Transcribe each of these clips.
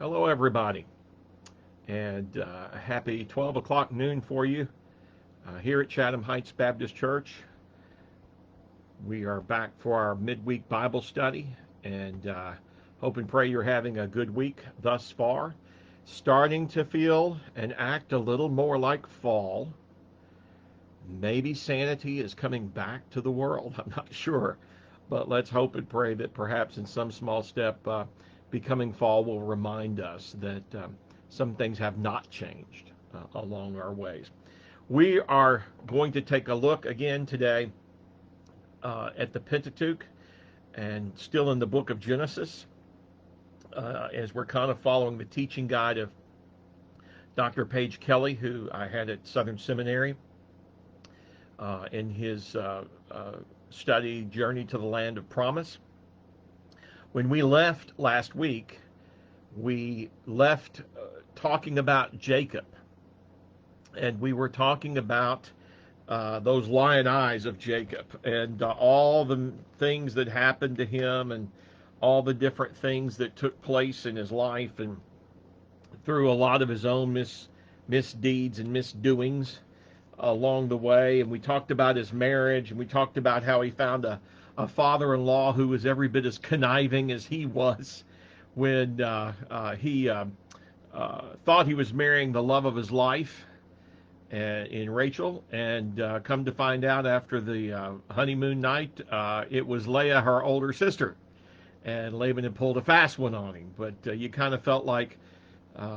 Hello, everybody, and a happy 12 o'clock noon for you here at Chatham Heights Baptist Church. We are back for our midweek Bible study, and hope and pray you're having a good week thus far. Starting to feel and act a little more like fall. Maybe sanity is coming back to the world. I'm not sure, but let's hope and pray that perhaps in some small step, becoming fall will remind us that some things have not changed along our ways. We are going to take a look again today at the Pentateuch and still in the book of Genesis as we're kind of following the teaching guide of Dr. Page Kelly, who I had at Southern Seminary in his study Journey to the Land of Promise. When we left last week, we left talking about Jacob, and we were talking about those lion eyes of Jacob and all the things that happened to him and all the different things that took place in his life and through a lot of his own misdeeds and misdoings along the way. And we talked about his marriage, and we talked about how he found a father-in-law who was every bit as conniving as he was when he thought he was marrying the love of his life in Rachel, and come to find out after the honeymoon night, it was Leah, her older sister, and Laban had pulled a fast one on him. But you kind of felt like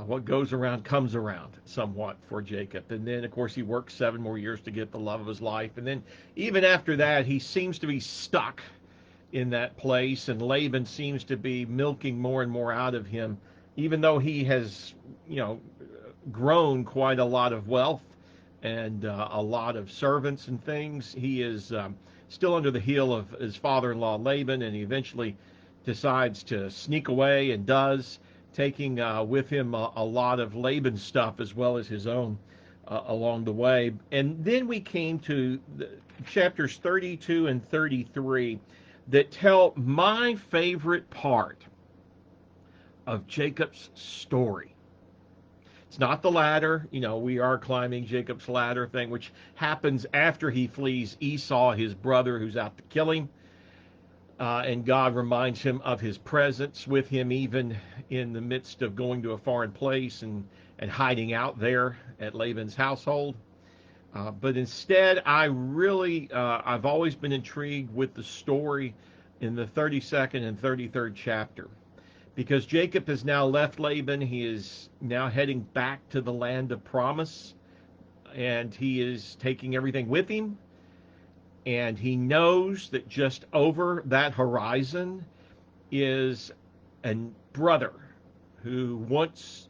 what goes around comes around somewhat for Jacob. And then, of course, he worked 7 more years to get the love of his life. And then even after that, he seems to be stuck in that place, and Laban seems to be milking more and more out of him, even though he has, grown quite a lot of wealth and a lot of servants and things. He is still under the heel of his father-in-law Laban, and he eventually decides to sneak away and does, taking with him a lot of Laban's stuff as well as his own along the way. And then we came to chapters 32 and 33 that tell my favorite part of Jacob's story. It's not the ladder. We are climbing Jacob's ladder thing, which happens after he flees Esau, his brother, who's out to kill him. And God reminds him of his presence with him, even in the midst of going to a foreign place and hiding out there at Laban's household. But instead, I've always been intrigued with the story in the 32nd and 33rd chapter. Because Jacob has now left Laban, he is now heading back to the land of promise, and he is taking everything with him. And he knows that just over that horizon is a brother who wants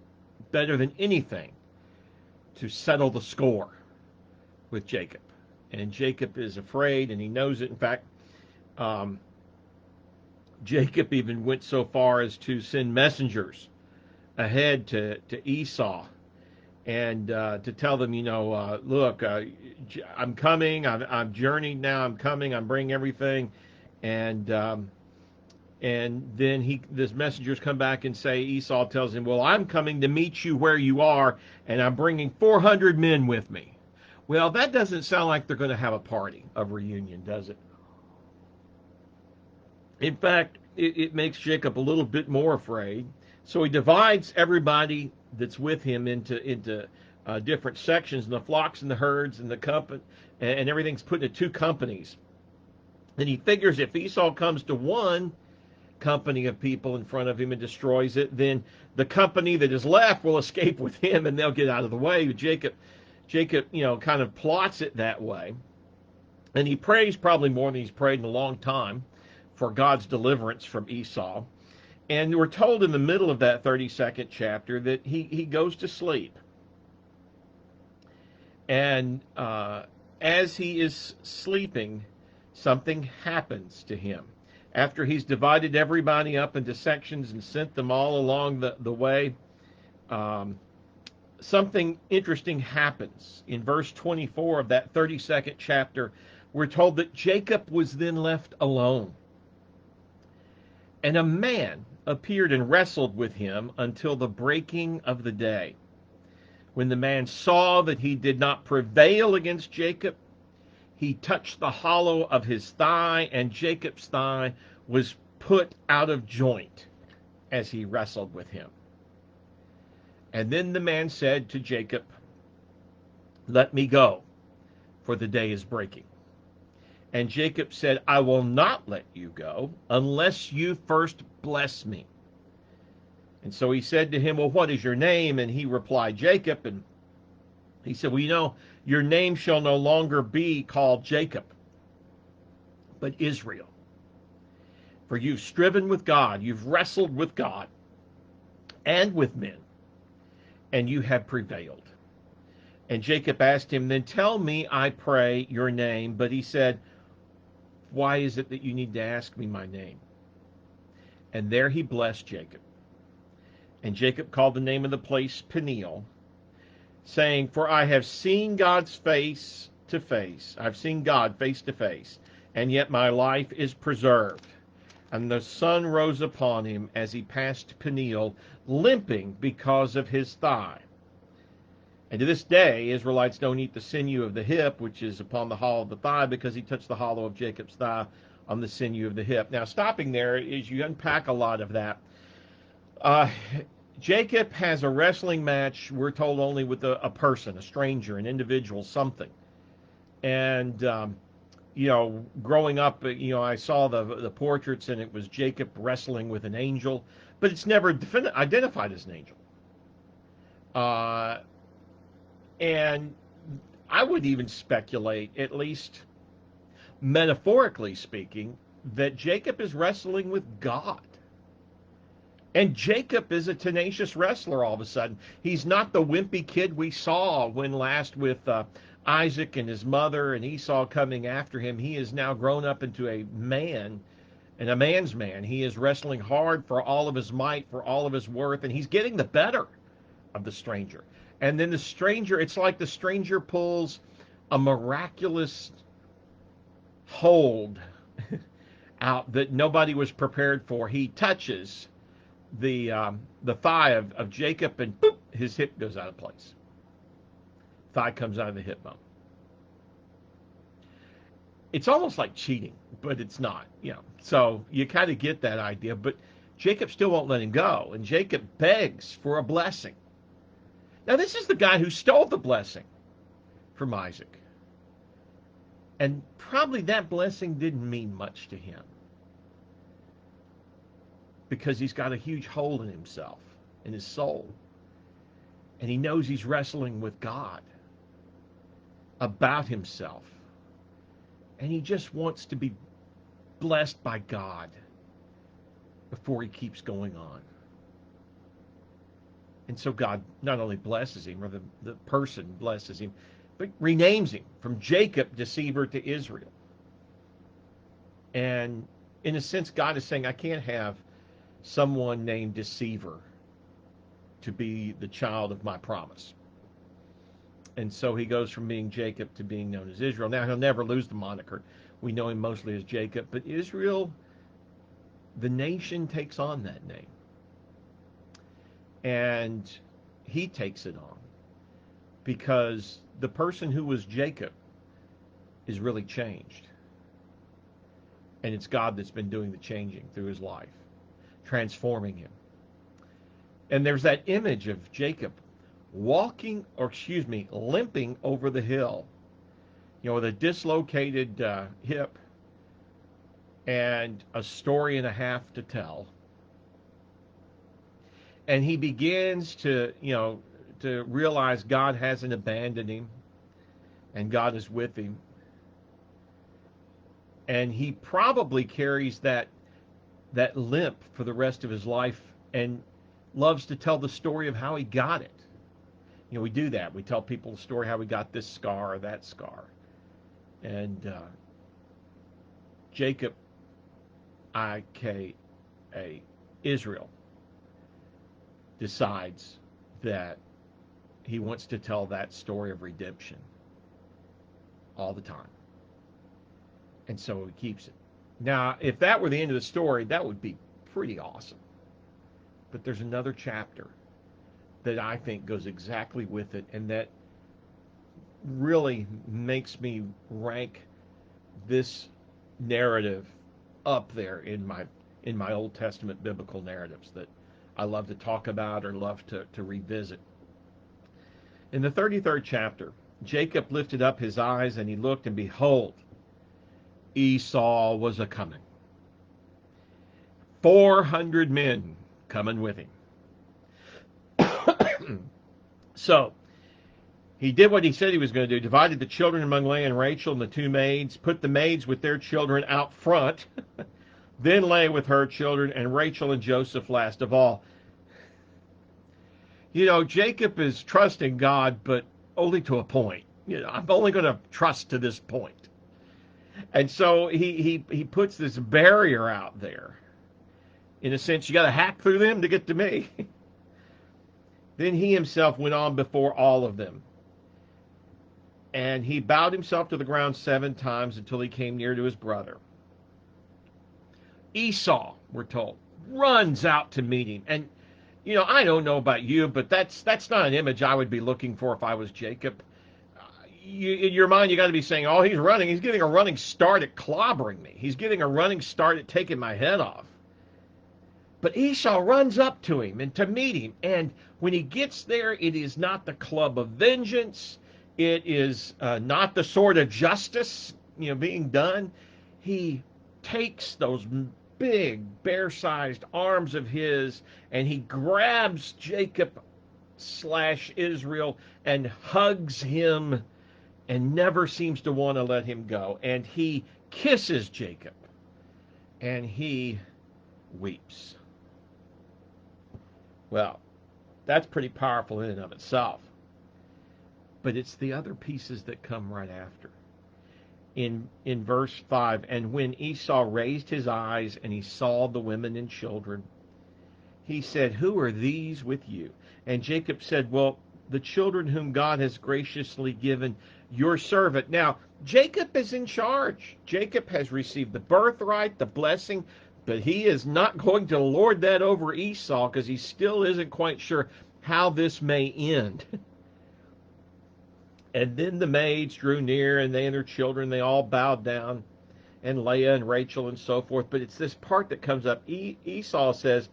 better than anything to settle the score with Jacob. And Jacob is afraid, and he knows it. In fact, Jacob even went so far as to send messengers ahead to Esau and to tell them, look, I'm coming. I've journeyed now. I'm coming. I'm bringing everything. And then this messengers come back and say, Esau tells him, well, I'm coming to meet you where you are, and I'm bringing 400 men with me. Well, that doesn't sound like they're going to have a party of reunion, does it? In fact, it makes Jacob a little bit more afraid. So he divides everybody that's with him into different sections, and the flocks and the herds and the company, and everything's put into 2 companies. And he figures if Esau comes to one company of people in front of him and destroys it, then the company that is left will escape with him, and they'll get out of the way. Jacob, kind of plots it that way, and he prays probably more than he's prayed in a long time for God's deliverance from Esau. And we're told in the middle of that 32nd chapter that he goes to sleep. And as he is sleeping, something happens to him. After he's divided everybody up into sections and sent them all along the way, something interesting happens. In verse 24 of that 32nd chapter, we're told that Jacob was then left alone. And a man appeared and wrestled with him until the breaking of the day. When the man saw that he did not prevail against Jacob, he touched the hollow of his thigh, and Jacob's thigh was put out of joint as he wrestled with him. And then the man said to Jacob, "Let me go, for the day is breaking." And Jacob said, "I will not let you go unless you first bless me." And so he said to him, "Well, what is your name?" And he replied, "Jacob." And he said, "Well, your name shall no longer be called Jacob, but Israel. For you've striven with God, you've wrestled with God and with men, and you have prevailed." And Jacob asked him, "Then tell me, I pray, your name." But he said, "Why is it that you need to ask me my name?" And there he blessed Jacob. And Jacob called the name of the place Peniel, saying, "For I have seen God's face to face. I've seen God face to face, and yet my life is preserved." And the sun rose upon him as he passed Peniel, limping because of his thigh. And to this day, Israelites don't eat the sinew of the hip, which is upon the hollow of the thigh, because he touched the hollow of Jacob's thigh on the sinew of the hip. Now, stopping there, as you unpack a lot of that, uh, Jacob has a wrestling match, we're told, only with a person, a stranger, an individual, something. And, growing up, I saw the portraits, and it was Jacob wrestling with an angel, but it's never identified as an angel. And I would even speculate, at least metaphorically speaking, that Jacob is wrestling with God. And Jacob is a tenacious wrestler all of a sudden. He's not the wimpy kid we saw when last with Isaac and his mother and Esau coming after him. He is now grown up into a man, and a man's man. He is wrestling hard for all of his might, for all of his worth, and he's getting the better of the stranger. And then the stranger, it's like the stranger pulls a miraculous hold out that nobody was prepared for. He touches the thigh of Jacob, and boop, his hip goes out of place. Thigh comes out of the hip bone. It's almost like cheating, but it's not. So you kind of get that idea. But Jacob still won't let him go, and Jacob begs for a blessing. Now, this is the guy who stole the blessing from Isaac. And probably that blessing didn't mean much to him, because he's got a huge hole in himself, in his soul. And he knows he's wrestling with God about himself. And he just wants to be blessed by God before he keeps going on. And so God not only blesses him, or the person blesses him, but renames him from Jacob, deceiver, to Israel. And in a sense, God is saying, I can't have someone named deceiver to be the child of my promise. And so he goes from being Jacob to being known as Israel. Now, he'll never lose the moniker. We know him mostly as Jacob, but Israel, the nation, takes on that name. And he takes it on because the person who was Jacob is really changed. And it's God that's been doing the changing through his life, transforming him. And there's that image of Jacob limping over the hill, with a dislocated hip and a story and a half to tell. And he begins to realize God hasn't abandoned him, and God is with him. And he probably carries that limp for the rest of his life, and loves to tell the story of how he got it. We do that. We tell people the story how we got this scar or that scar. And Jacob, I.K.A. Israel, decides that he wants to tell that story of redemption all the time. And so he keeps it. Now, if that were the end of the story, that would be pretty awesome. But there's another chapter that I think goes exactly with it, and that really makes me rank this narrative up there in my Old Testament biblical narratives that I love to talk about or love to revisit. In the 33rd chapter, Jacob lifted up his eyes and he looked, and behold, Esau was a coming. 400 men coming with him. So he did what he said he was going to do, divided the children among Leah and Rachel and the two maids, put the maids with their children out front, then Leah with her children, and Rachel and Joseph last of all. You know, Jacob is trusting God, but only to a point. You know, I'm only going to trust to this point. And so he puts this barrier out there. In a sense, you got to hack through them to get to me. Then he himself went on before all of them. And he bowed himself to the ground 7 times until he came near to his brother. Esau, we're told, runs out to meet him. And, you know, I don't know about you, but that's not an image I would be looking for if I was Jacob. In your mind, you got to be saying, oh, he's running. He's getting a running start at clobbering me. He's getting a running start at taking my head off. But Esau runs up to him and to meet him. And when he gets there, it is not the club of vengeance. It is not the sword of justice, you know, being done. He takes those big, bear-sized arms of his, and he grabs Jacob/Israel and hugs him and never seems to want to let him go. And he kisses Jacob, and he weeps. Well, that's pretty powerful in and of itself. But it's the other pieces that come right after. In verse 5, and when Esau raised his eyes and he saw the women and children, he said, who are these with you? And Jacob said, well, the children whom God has graciously given your servant. Now, Jacob is in charge. Jacob has received the birthright, the blessing, but he is not going to lord that over Esau because he still isn't quite sure how this may end. And then the maids drew near, and they and their children, they all bowed down, and Leah and Rachel and so forth. But it's this part that comes up. Esau says,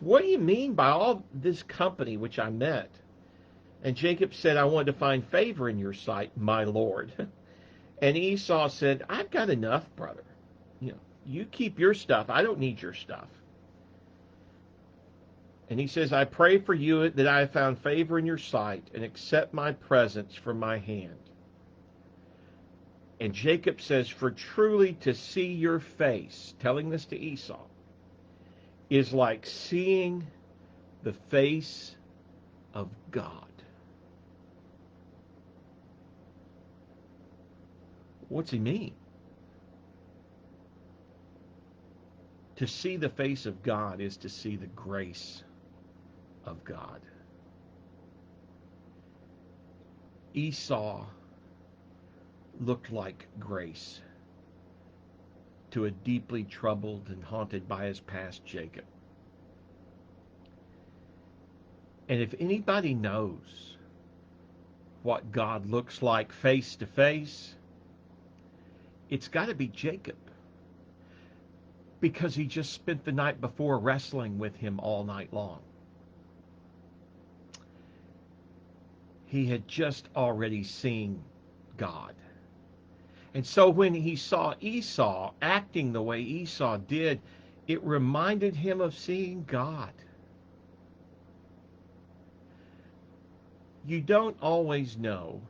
what do you mean by all this company which I met? And Jacob said, I wanted to find favor in your sight, my lord. And Esau said, I've got enough, brother. You keep your stuff. I don't need your stuff. And he says, I pray for you that I have found favor in your sight, and accept my presents from my hand. And Jacob says, for truly to see your face, telling this to Esau, is like seeing the face of God. What's he mean? To see the face of God is to see the grace of God. Esau looked like grace to a deeply troubled and haunted by his past Jacob. And if anybody knows what God looks like face to face, it's got to be Jacob. Because he just spent the night before wrestling with him all night long. He had just already seen God. And so when he saw Esau acting the way Esau did, it reminded him of seeing God. You don't always know,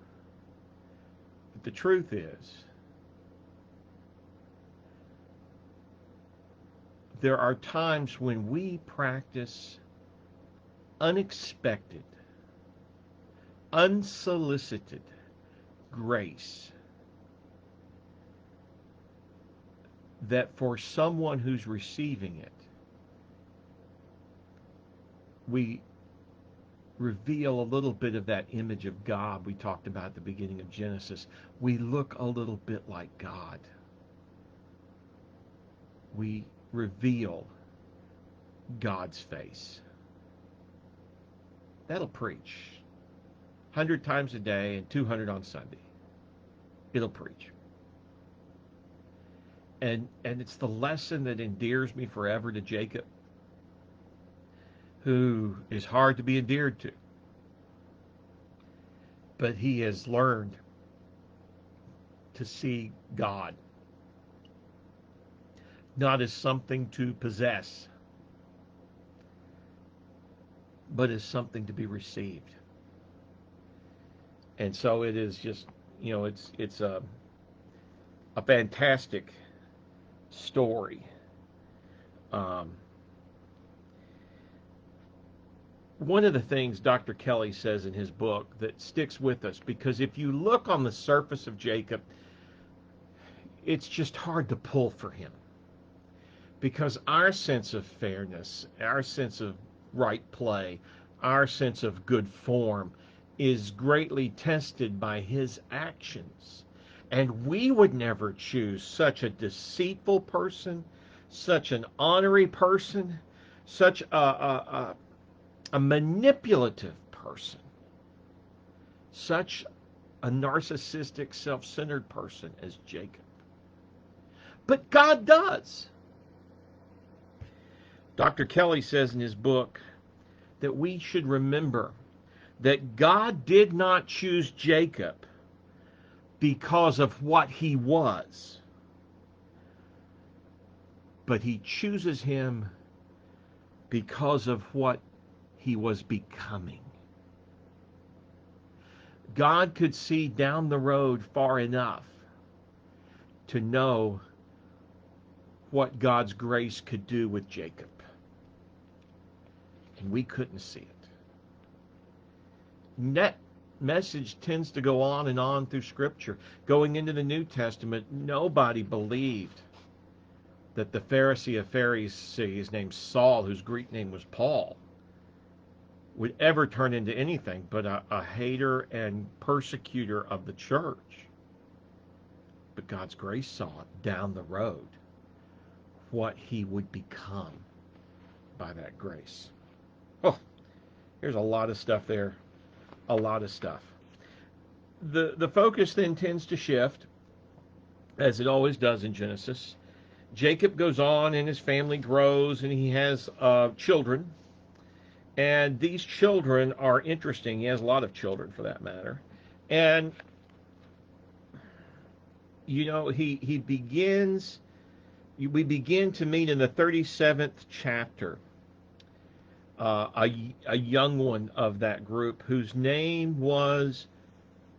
but the truth is, there are times when we practice unexpected, unsolicited grace that for someone who's receiving it, we reveal a little bit of that image of God we talked about at the beginning of Genesis. We look a little bit like God. We reveal God's face. That'll preach. 100 times a day and 200 on Sunday. It'll preach. And it's the lesson that endears me forever to Jacob, who is hard to be endeared to. But he has learned to see God not as something to possess, but as something to be received. And so it is just, it's a fantastic story. One of the things Dr. Kelly says in his book that sticks with us, because if you look on the surface of Jacob, it's just hard to pull for him. Because our sense of fairness, our sense of right play, our sense of good form is greatly tested by his actions. And we would never choose such a deceitful person, such an ornery person, such a manipulative person, such a narcissistic, self-centered person as Jacob. But God does. Dr. Kelly says in his book that we should remember that God did not choose Jacob because of what he was, but he chooses him because of what he was becoming. God could see down the road far enough to know what God's grace could do with Jacob. And we couldn't see it. And that message tends to go on and on through Scripture. Going into the New Testament, nobody believed that the Pharisee of Pharisees named Saul, whose Greek name was Paul, would ever turn into anything but a hater and persecutor of the church. But God's grace saw it down the road, what he would become by that grace. Oh, there's a lot of stuff there. A lot of stuff. The focus then tends to shift, as it always does in Genesis. Jacob goes on and his family grows and he has children. And these children are interesting. He has a lot of children for that matter. And, he begins, we begin to meet in the 37th chapter a young one of that group whose name was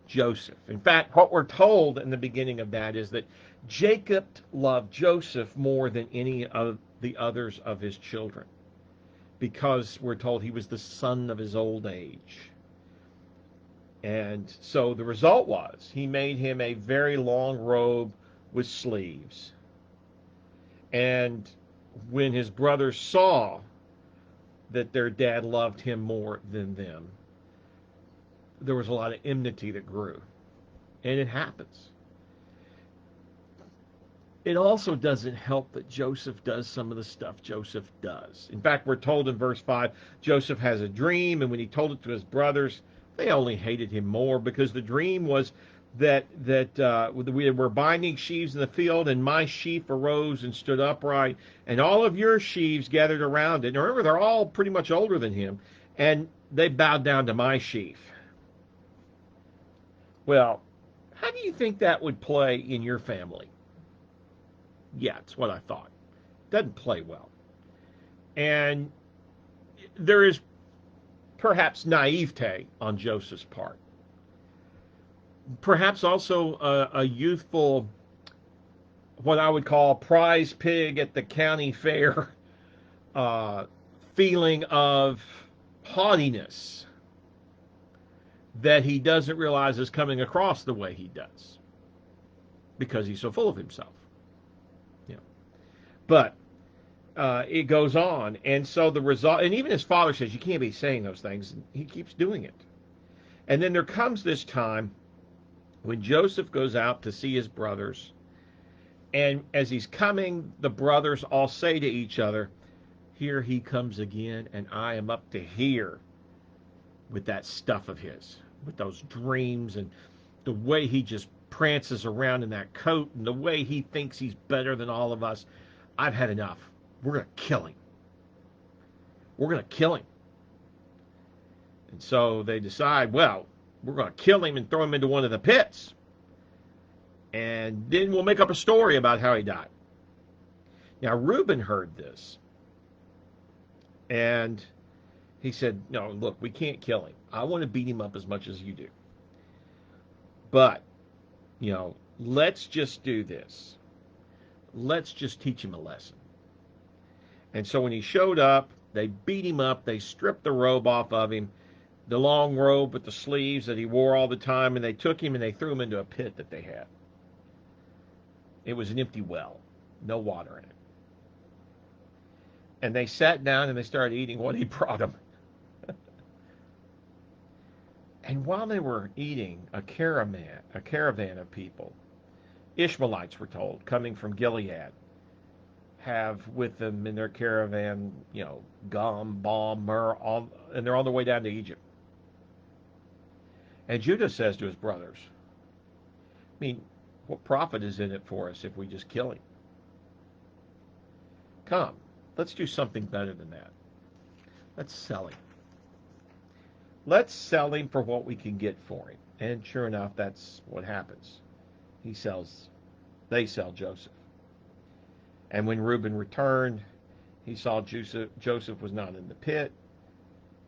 Joseph. In fact, what we're told in the beginning of that is that Jacob loved Joseph more than any of the others of his children, because we're told he was the son of his old age. And so the result was he made him a very long robe with sleeves. And when his brothers saw that their dad loved him more than them, there was a lot of enmity that grew. And it happens. It also doesn't help that Joseph does some of the stuff Joseph does. In fact, we're told in verse 5, Joseph has a dream, and when he told it to his brothers, they only hated him more, because the dream was that we were binding sheaves in the field, and my sheaf arose and stood upright, and all of your sheaves gathered around it. And remember, they're all pretty much older than him, and they bowed down to my sheaf. Well, how do you think that would play in your family? Yeah, it's what I thought. Doesn't play well. And there is perhaps naivete on Joseph's part. Perhaps also a youthful, what I would call prize pig at the county fair feeling of haughtiness that he doesn't realize is coming across the way he does, because he's so full of himself. But it goes on, and so the result, and even his father says, you can't be saying those things. He keeps doing it. And then there comes this time when Joseph goes out to see his brothers, and as he's coming, the brothers all say to each other, here he comes again, and I am up to here with that stuff of his, with those dreams and the way he just prances around in that coat and the way he thinks he's better than all of us. I've had enough. We're going to kill him. We're going to kill him. And so they decide, well, we're going to kill him and throw him into one of the pits. And then we'll make up a story about how he died. Now, Reuben heard this. And he said, no, look, we can't kill him. I want to beat him up as much as you do. But, let's just do this. Let's just teach him a lesson. And so when he showed up, they beat him up. They stripped the robe off of him, the long robe with the sleeves that he wore all the time, and they took him and they threw him into a pit that they had. It was an empty well, no water in it. And they sat down and they started eating what he brought them. And while they were eating, a caravan of people, Ishmaelites, we're told, coming from Gilead, have with them in their caravan, gum, balm, myrrh, and they're on their way down to Egypt. And Judah says to his brothers, what profit is in it for us if we just kill him? Come, let's do something better than that. Let's sell him. Let's sell him for what we can get for him. And sure enough, that's what happens. They sell Joseph. And when Reuben returned, he saw Joseph was not in the pit,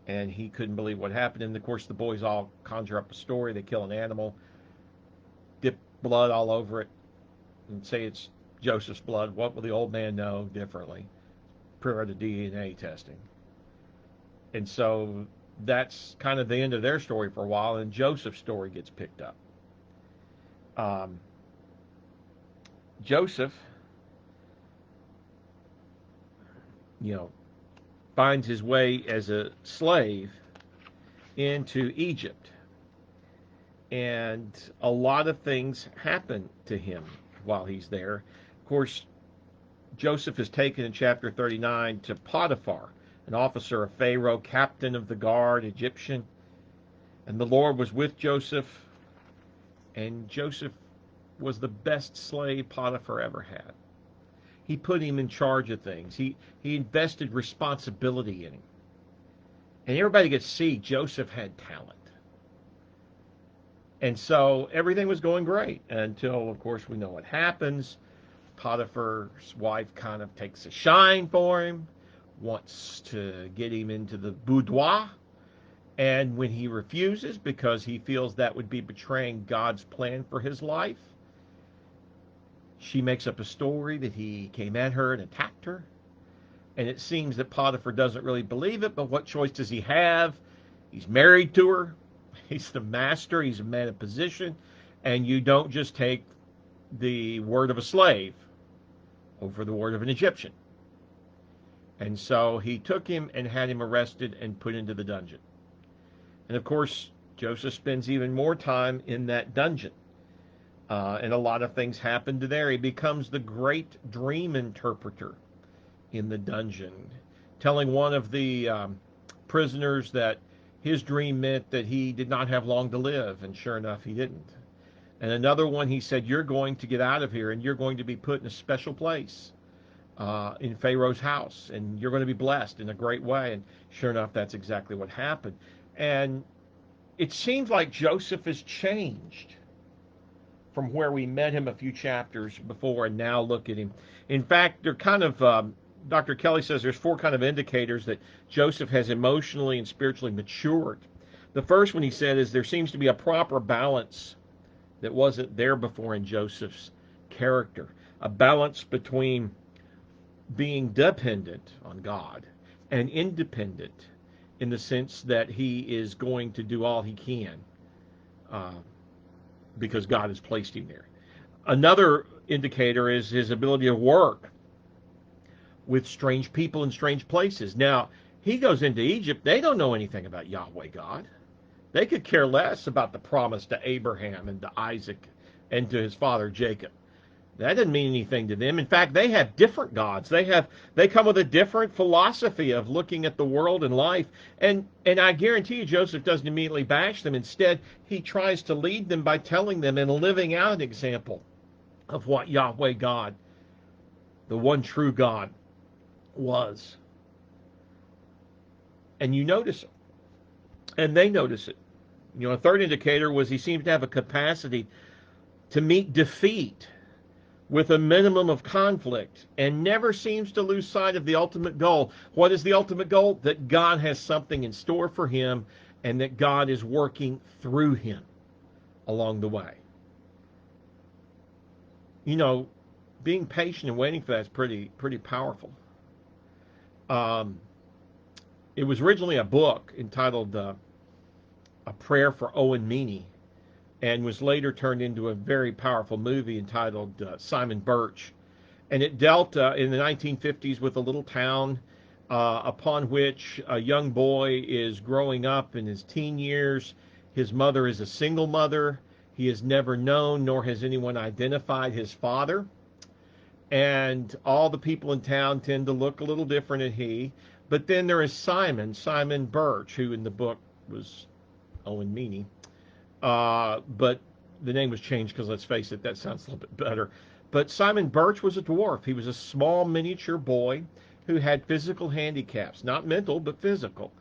and he couldn't believe what happened. And of course, the boys all conjure up a story. They kill an animal, dip blood all over it, and say it's Joseph's blood. What will the old man know differently prior to DNA testing? And so that's kind of the end of their story for a while, and Joseph's story gets picked up. Joseph, finds his way as a slave into Egypt. And a lot of things happen to him while he's there. Of course, Joseph is taken in chapter 39 to Potiphar, an officer of Pharaoh, captain of the guard, Egyptian. And the Lord was with Joseph, and Joseph was the best slave Potiphar ever had. He put him in charge of things. He invested responsibility in him. And everybody could see Joseph had talent. And so everything was going great until, of course, we know what happens. Potiphar's wife kind of takes a shine for him, wants to get him into the boudoir. And when he refuses, because he feels that would be betraying God's plan for his life, she makes up a story that he came at her and attacked her. And it seems that Potiphar doesn't really believe it, but what choice does he have? He's married to her. He's the master. He's a man of position. And you don't just take the word of a slave over the word of an Egyptian. And so he took him and had him arrested and put into the dungeon. And of course, Joseph spends even more time in that dungeon. And a lot of things happen to there. He becomes the great dream interpreter in the dungeon, telling one of the prisoners that his dream meant that he did not have long to live, and sure enough, he didn't. And another one, he said, you're going to get out of here, and you're going to be put in a special place in Pharaoh's house, and you're going to be blessed in a great way. And sure enough, that's exactly what happened. And it seems like Joseph has changed from where we met him a few chapters before, and now look at him. In fact, they're kind of, Dr. Kelly says there's 4 kind of indicators that Joseph has emotionally and spiritually matured. The first one, he said, is there seems to be a proper balance that wasn't there before in Joseph's character. A balance between being dependent on God and independent in the sense that he is going to do all he can because God has placed him there. Another indicator is his ability to work with strange people in strange places. Now, he goes into Egypt. They don't know anything about Yahweh God. They could care less about the promise to Abraham and to Isaac and to his father Jacob. That didn't mean anything to them. In fact, they have different gods. They come with a different philosophy of looking at the world and life. And I guarantee you Joseph doesn't immediately bash them. Instead, he tries to lead them by telling them and living out an example of what Yahweh God, the one true God, was. And you notice it. And they notice it. You know, a third indicator was he seems to have a capacity to meet defeat with a minimum of conflict and never seems to lose sight of the ultimate goal. What is the ultimate goal? That God has something in store for him and that God is working through him along the way. You know, being patient and waiting for that is pretty powerful. It was originally a book entitled A Prayer for Owen Meany, and was later turned into a very powerful movie entitled Simon Birch. And it dealt in the 1950s with a little town upon which a young boy is growing up in his teen years. His mother is a single mother. He has never known, nor has anyone identified his father. And all the people in town tend to look a little different than he. But then there is Simon Birch, who in the book was Owen Meany. But the name was changed because, let's face it, that sounds a little bit better. But Simon Birch was a dwarf. He was a small miniature boy who had physical handicaps, not mental, but physical.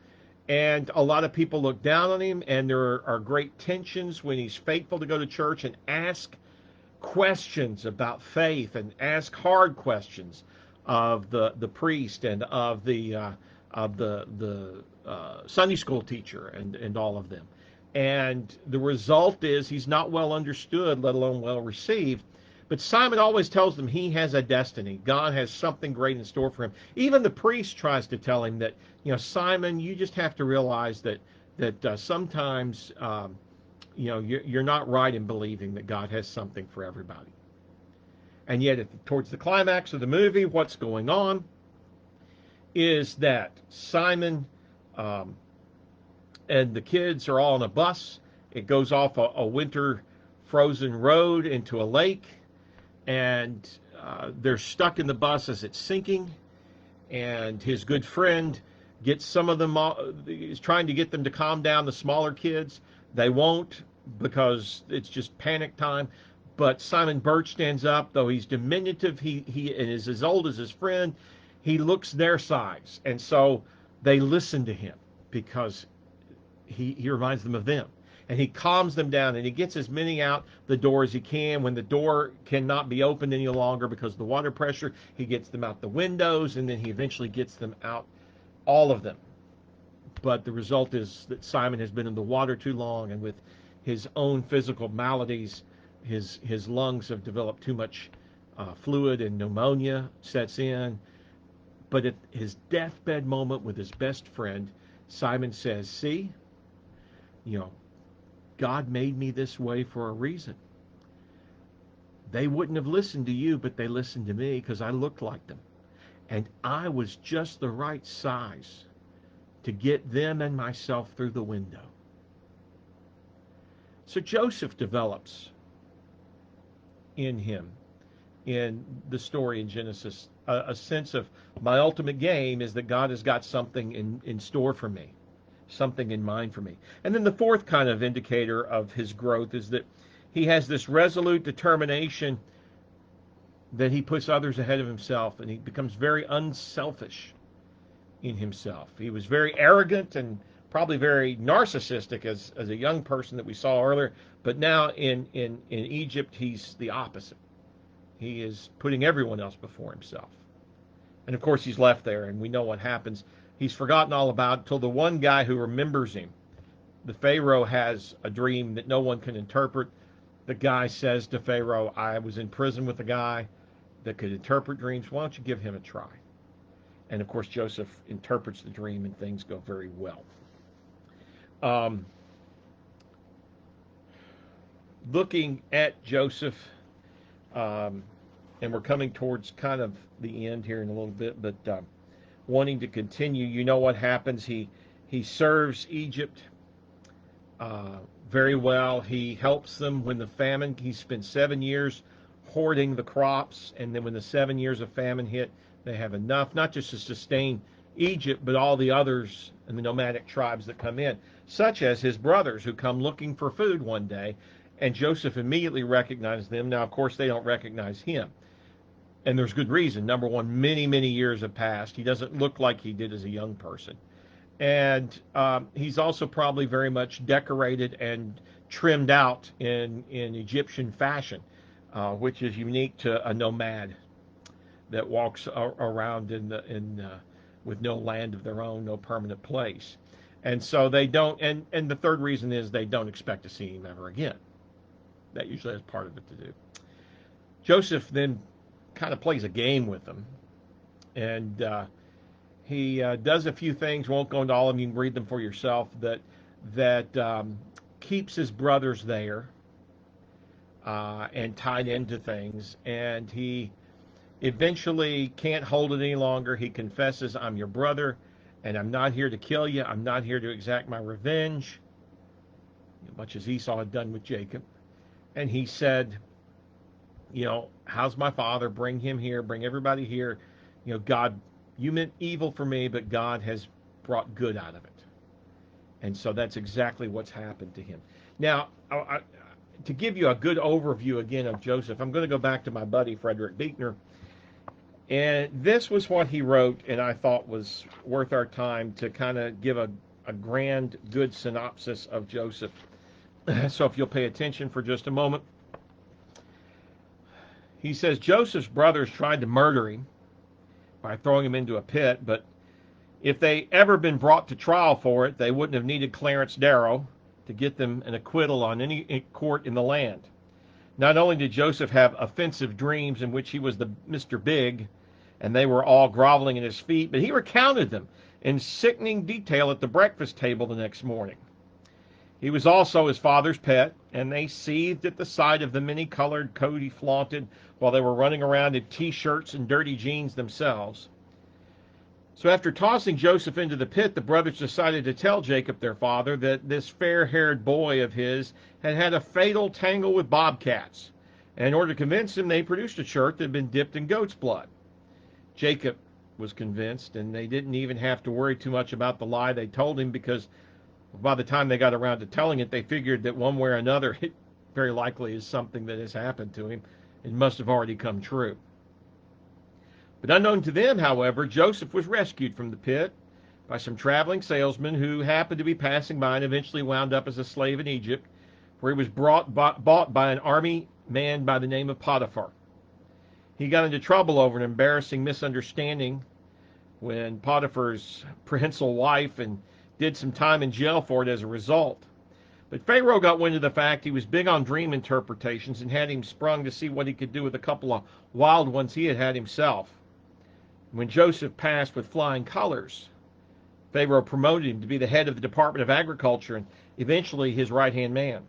And a lot of people look down on him, and there are great tensions when he's faithful to go to church and ask questions about faith and ask hard questions of the priest and of the Sunday school teacher and all of them. And the result is he's not well understood, let alone well received. But Simon always tells them he has a destiny. God has something great in store for him. Even the priest tries to tell him that, you know, Simon, you just have to realize that sometimes, you know, you're not right in believing that God has something for everybody. And yet, towards the climax of the movie, what's going on is that Simon and the kids are all on a bus. It goes off a winter frozen road into a lake, and they're stuck in the bus as it's sinking. And his good friend gets some of them, is trying to get them to calm down, the smaller kids. They won't, because it's just panic time. But Simon Birch stands up, though he's diminutive, he is as old as his friend. He looks their size, and so they listen to him because he reminds them of them. And he calms them down, and he gets as many out the door as he can. When the door cannot be opened any longer because of the water pressure, he gets them out the windows, and then he eventually gets them out, all of them. But the result is that Simon has been in the water too long, and with his own physical maladies, his lungs have developed too much fluid, and pneumonia sets in. But at his deathbed moment with his best friend, Simon says, see, you know, God made me this way for a reason. They wouldn't have listened to you, but they listened to me because I looked like them. And I was just the right size to get them and myself through the window. So Joseph develops in him, in the story in Genesis, a sense of my ultimate game is that God has got something in store for me, something in mind for me. And then the fourth kind of indicator of his growth is that he has this resolute determination that he puts others ahead of himself, and he becomes very unselfish in himself. He was very arrogant and probably very narcissistic as a young person that we saw earlier, but now in Egypt he's the opposite. He is putting everyone else before himself. And of course he's left there, and we know what happens. He's forgotten all about it till the one guy who remembers him. The Pharaoh has a dream that no one can interpret. The guy says to Pharaoh, I was in prison with a guy that could interpret dreams. Why don't you give him a try? And of course Joseph interprets the dream, and things go very well. Looking at Joseph, and we're coming towards kind of the end here in a little bit, but wanting to continue, you know what happens. He serves Egypt very well. He helps them when the famine. He spent 7 years hoarding the crops, and then when the 7 years of famine hit, they have enough, not just to sustain Egypt, but all the others and the nomadic tribes that come in, such as his brothers who come looking for food one day, and Joseph immediately recognizes them. Now, of course, they don't recognize him, and there's good reason. Number one, many, many years have passed. He doesn't look like he did as a young person. And he's also probably very much decorated and trimmed out in Egyptian fashion, which is unique to a nomad that walks around with no land of their own, no permanent place. And so they don't, and the third reason is they don't expect to see him ever again. That usually has part of it to do. Joseph then kind of plays a game with them, and he does a few things. Won't go into all of them. You can read them for yourself. That keeps his brothers there and tied into things. And he eventually can't hold it any longer. He confesses, "I'm your brother, and I'm not here to kill you. I'm not here to exact my revenge," much as Esau had done with Jacob. And he said, "How's my father? Bring him here. Bring everybody here. God, you meant evil for me, but God has brought good out of it." And so that's exactly what's happened to him. Now, to give you a good overview again of Joseph, I'm going to go back to my buddy Frederick Buechner. And this was what he wrote, and I thought was worth our time to kind of give a grand, good synopsis of Joseph. So if you'll pay attention for just a moment. He says, Joseph's brothers tried to murder him by throwing him into a pit, but if they ever been brought to trial for it, they wouldn't have needed Clarence Darrow to get them an acquittal on any court in the land. Not only did Joseph have offensive dreams in which he was the Mr. Big, and they were all groveling at his feet, but he recounted them in sickening detail at the breakfast table the next morning. He was also his father's pet, and they seethed at the sight of the many-colored coat he flaunted while they were running around in T-shirts and dirty jeans themselves. So after tossing Joseph into the pit, the brothers decided to tell Jacob, their father, that this fair-haired boy of his had had a fatal tangle with bobcats. And in order to convince him, they produced a shirt that had been dipped in goat's blood. Jacob was convinced, and they didn't even have to worry too much about the lie they told him, because by the time they got around to telling it, they figured that one way or another, it very likely is something that has happened to him. It must have already come true. But unknown to them, however, Joseph was rescued from the pit by some traveling salesmen who happened to be passing by and eventually wound up as a slave in Egypt, where he was bought by an army man by the name of Potiphar. He got into trouble over an embarrassing misunderstanding when Potiphar's prehensile wife, and did some time in jail for it as a result. But Pharaoh got wind of the fact he was big on dream interpretations and had him sprung to see what he could do with a couple of wild ones he had had himself. When Joseph passed with flying colors, Pharaoh promoted him to be the head of the Department of Agriculture and eventually his right-hand man.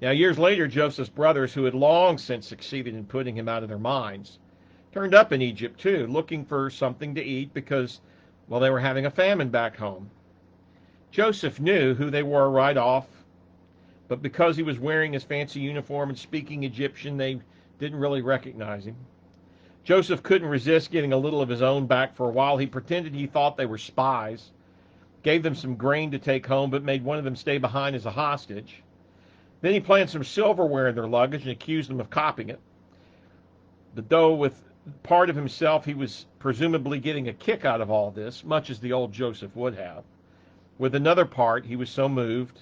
Now, years later, Joseph's brothers, who had long since succeeded in putting him out of their minds, turned up in Egypt too, looking for something to eat because, well, they were having a famine back home. Joseph knew who they were right off, but because he was wearing his fancy uniform and speaking Egyptian, they didn't really recognize him. Joseph couldn't resist getting a little of his own back for a while. He pretended he thought they were spies, gave them some grain to take home, but made one of them stay behind as a hostage. Then he planted some silverware in their luggage and accused them of copying it. But though with part of himself he was presumably getting a kick out of all this, much as the old Joseph would have, with another part he was so moved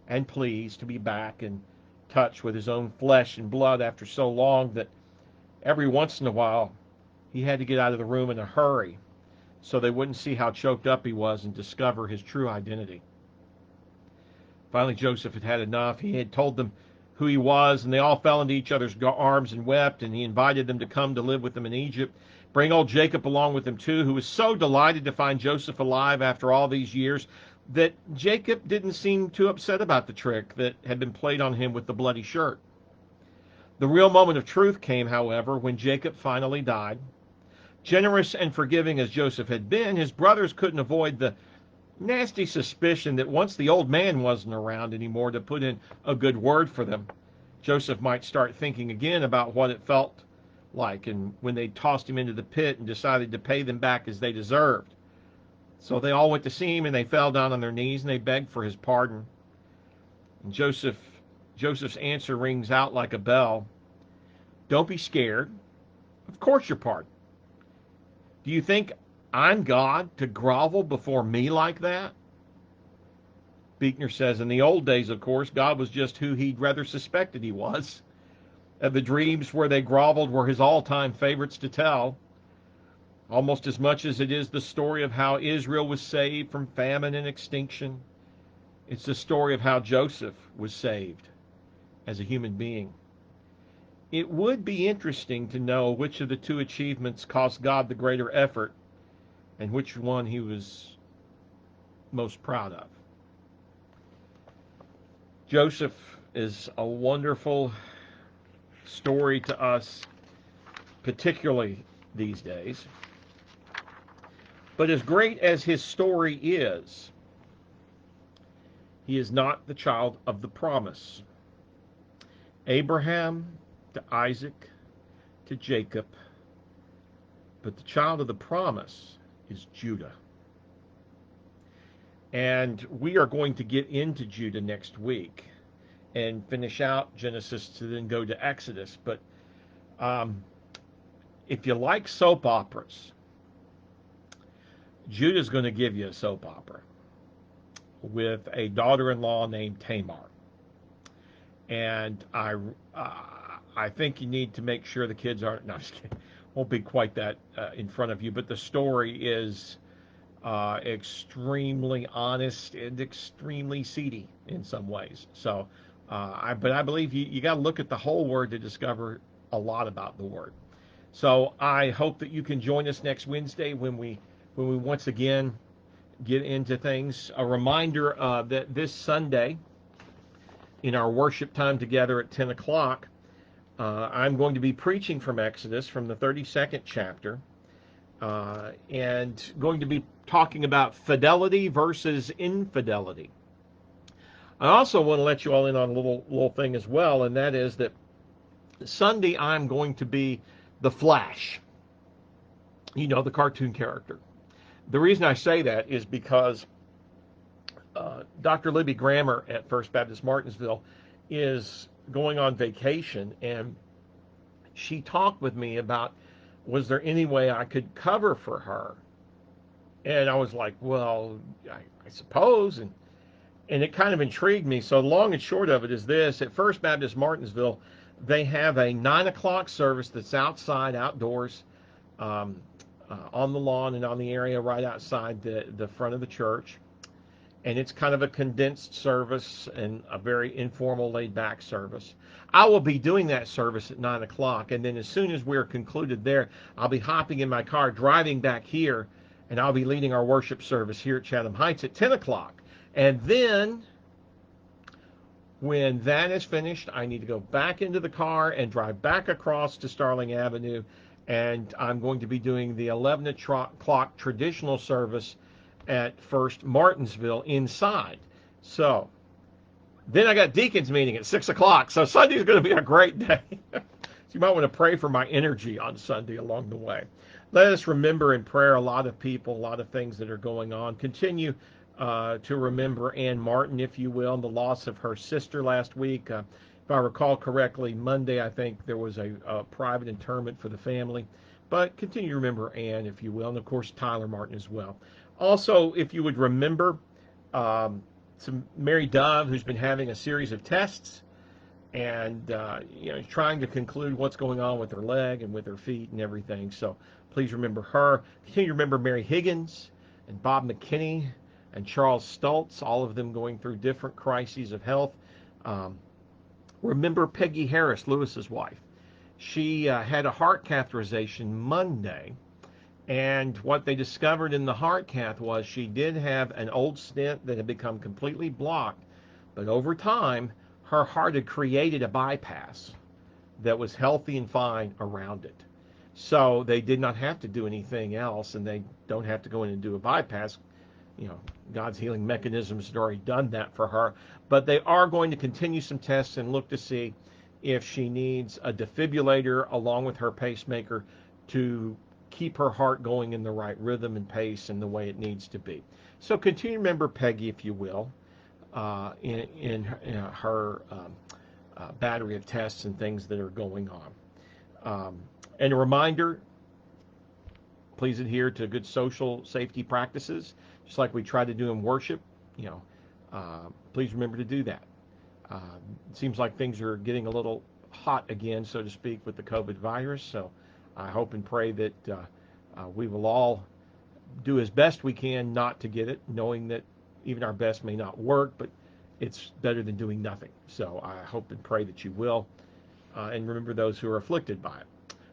and pleased to be back in touch with his own flesh and blood after so long that every once in a while he had to get out of the room in a hurry so they wouldn't see how choked up he was and discover his true identity. Finally, Joseph had had enough. He had told them who he was, and they all fell into each other's arms and wept, and he invited them to come to live with him in Egypt. Bring old Jacob along with him too, who was so delighted to find Joseph alive after all these years that Jacob didn't seem too upset about the trick that had been played on him with the bloody shirt. The real moment of truth came, however, when Jacob finally died. Generous and forgiving as Joseph had been, his brothers couldn't avoid the nasty suspicion that once the old man wasn't around anymore to put in a good word for them, Joseph might start thinking again about what it felt like and when they tossed him into the pit and decided to pay them back as they deserved. So they all went to see him and they fell down on their knees and they begged for his pardon. And Joseph's answer rings out like a bell. Don't be scared. Of course you're pardoned. Do you think I'm God to grovel before me like that? Buechner says, in the old days, of course, God was just who he'd rather suspected he was. The dreams where they groveled were his all-time favorites to tell, almost as much as it is the story of how Israel was saved from famine and extinction. It's the story of how Joseph was saved as a human being. It would be interesting to know which of the two achievements cost God the greater effort and which one he was most proud of. Joseph is a wonderful story to us, particularly these days. But as great as his story is, he is not the child of the promise. Abraham to Isaac to Jacob, but the child of the promise is Judah. And we are going to get into Judah next week and finish out Genesis to then go to Exodus. But if you like soap operas, Judah's going to give you a soap opera with a daughter-in-law named Tamar. And I think you need to make sure the kids aren't, no, I'm just kidding, won't be quite that in front of you, but the story is extremely honest and extremely seedy in some ways. So, but I believe you got to look at the whole word to discover a lot about the word. So I hope that you can join us next Wednesday when we once again get into things. A reminder that this Sunday, in our worship time together at 10 o'clock, I'm going to be preaching from Exodus, from the 32nd chapter, and going to be talking about fidelity versus infidelity. I also want to let you all in on a little thing as well, and that is that Sunday I'm going to be the Flash, the cartoon character. The reason I say that is because Dr. Libby Grammer at First Baptist Martinsville is going on vacation, and she talked with me about, was there any way I could cover for her? And I was like, well, I suppose, and it kind of intrigued me. So long and short of it is this: at First Baptist Martinsville, they have a 9 o'clock service that's outside, outdoors, on the lawn and on the area right outside the front of the church. And it's kind of a condensed service and a very informal, laid-back service. I will be doing that service at 9 o'clock, and then as soon as we're concluded there, I'll be hopping in my car, driving back here, and I'll be leading our worship service here at Chatham Heights at 10 o'clock. And then, when that is finished, I need to go back into the car and drive back across to Starling Avenue, and I'm going to be doing the 11 o'clock traditional service at First Martinsville inside. So then I got deacons meeting at 6 o'clock. So Sunday's going to be a great day. So you might want to pray for my energy on Sunday along the way. Let us remember in prayer a lot of people, a lot of things that are going on. Continue to remember Ann Martin, if you will, and the loss of her sister last week. If I recall correctly, Monday, I think there was a private interment for the family. But continue to remember Ann, if you will, and of course Tyler Martin as well. Also, if you would remember, some Mary Dove, who's been having a series of tests and trying to conclude what's going on with her leg and with her feet and everything. So please remember her. Continue to remember Mary Higgins and Bob McKinney and Charles Stultz, all of them going through different crises of health. Remember Peggy Harris, Lewis's wife. She had a heart catheterization Monday. And what they discovered in the heart cath was she did have an old stent that had become completely blocked. But over time, her heart had created a bypass that was healthy and fine around it. So they did not have to do anything else, and they don't have to go in and do a bypass. God's healing mechanisms had already done that for her. But they are going to continue some tests and look to see if she needs a defibrillator along with her pacemaker to keep her heart going in the right rhythm and pace and the way it needs to be. So continue to remember Peggy, if you will, in her battery of tests and things that are going on. And a reminder, please adhere to good social safety practices, just like we try to do in worship. Please remember to do that. It seems like things are getting a little hot again, so to speak, with the COVID virus. So I hope and pray that we will all do as best we can not to get it, knowing that even our best may not work, but it's better than doing nothing. So I hope and pray that you will, and remember those who are afflicted by it.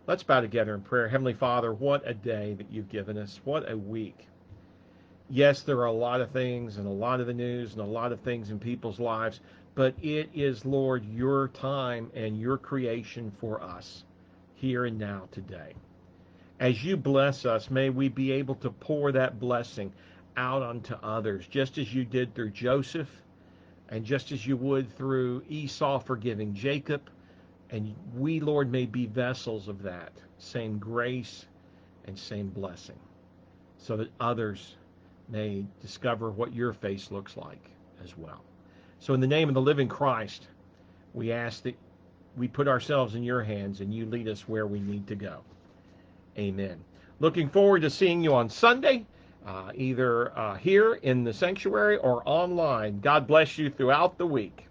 Let's bow together in prayer. Heavenly Father, what a day that you've given us. What a week. Yes, there are a lot of things and a lot of the news and a lot of things in people's lives, but it is, Lord, your time and your creation for us here and now today. As you bless us, may we be able to pour that blessing out onto others, just as you did through Joseph and just as you would through Esau forgiving Jacob. And we, Lord, may be vessels of that same grace and same blessing, so that others may discover what your face looks like as well. So in the name of the living Christ, we ask that we put ourselves in your hands and you lead us where we need to go. Amen. Looking forward to seeing you on Sunday, either here in the sanctuary or online. God bless you throughout the week.